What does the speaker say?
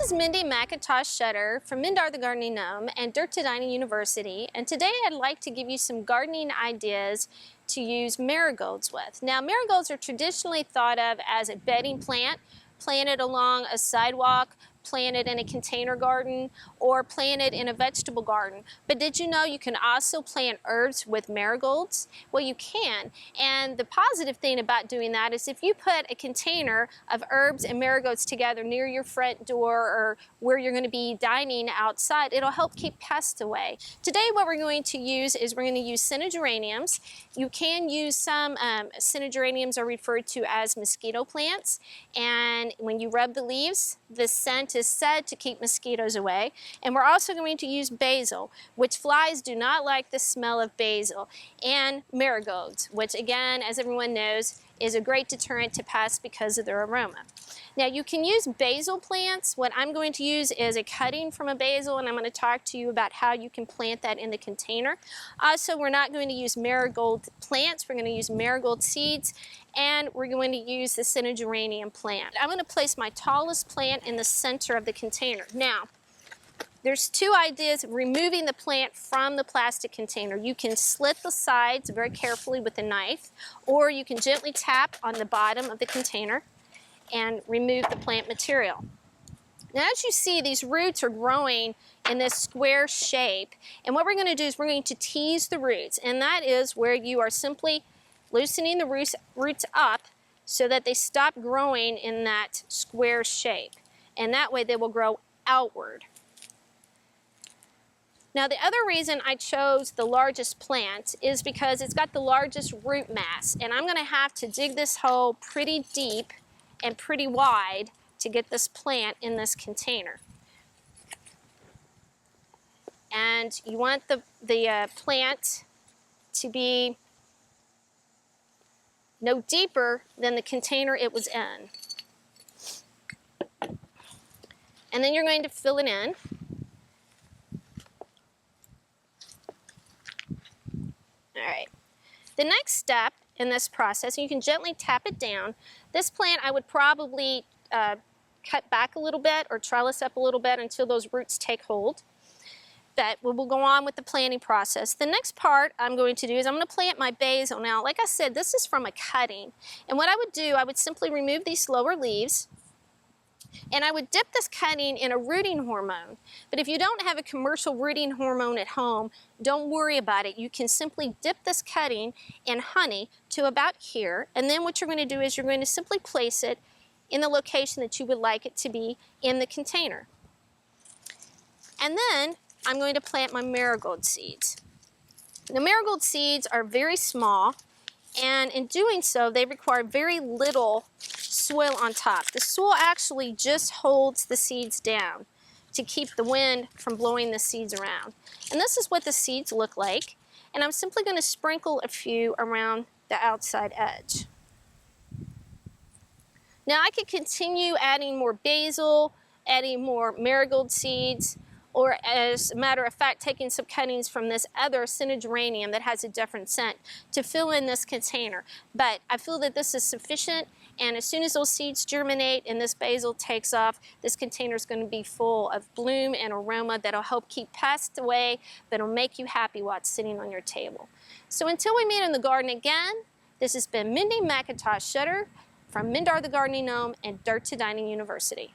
This is Mindy McIntosh Shetter from Mindy the Gardening Gnome and Dirt to Dining University, and today I'd like to give you some gardening ideas to use marigolds with. Now, marigolds are traditionally thought of as a bedding plant, planted along a sidewalk, planted in a container garden, or planted in a vegetable garden. But did you know you can also plant herbs with marigolds? Well, you can, and the positive thing about doing that is if you put a container of herbs and marigolds together near your front door or where you're going to be dining outside, it'll help keep pests away. Today what we're going to use is we're going to use geraniums. You can use some geraniums are referred to as mosquito plants, and when you rub the leaves, the scent is said to keep mosquitoes away. And we're also going to use basil, which flies do not like the smell of basil, and marigolds, which again, as everyone knows, is a great deterrent to pests because of their aroma. Now you can use basil plants. What I'm going to use is a cutting from a basil, and I'm going to talk to you about how you can plant that in the container. Also, we're not going to use marigold plants, we're going to use marigold seeds, and we're going to use the geranium plant. I'm going to place my tallest plant in the center of the container. Now, there's two ideas of removing the plant from the plastic container. You can slit the sides very carefully with a knife, or you can gently tap on the bottom of the container and remove the plant material. Now, as you see, these roots are growing in this square shape, and what we're going to do is we're going to tease the roots, and that is where you are simply loosening the roots up so that they stop growing in that square shape, and that way they will grow outward. Now, the other reason I chose the largest plant is because it's got the largest root mass, and I'm going to have to dig this hole pretty deep and pretty wide to get this plant in this container. And you want the plant to be no deeper than the container it was in. And then you're going to fill it in. All right. The next step in this process, you can gently tap it down. This plant I would probably cut back a little bit or trellis up a little bit until those roots take hold. But we'll go on with the planting process. The next part I'm going to do is I'm going to plant my basil. Now, like I said, this is from a cutting. And what I would do, I would simply remove these lower leaves, and I would dip this cutting in a rooting hormone. But if you don't have a commercial rooting hormone at home, don't worry about it. You can simply dip this cutting in honey to about here, and then what you're going to do is you're going to simply place it in the location that you would like it to be in the container. And then I'm going to plant my marigold seeds. The marigold seeds are very small, and in doing so, they require very little soil on top. The soil actually just holds the seeds down to keep the wind from blowing the seeds around. And this is what the seeds look like. And I'm simply going to sprinkle a few around the outside edge. Now I could continue adding more basil, adding more marigold seeds, or as a matter of fact, taking some cuttings from this other geranium that has a different scent to fill in this container. But I feel that this is sufficient, and as soon as those seeds germinate and this basil takes off, this container is going to be full of bloom and aroma that'll help keep pests away, that'll make you happy while it's sitting on your table. So until we meet in the garden again, this has been Mindy McIntosh Shetter from Mindy the Gardening Gnome and Dirt to Dining University.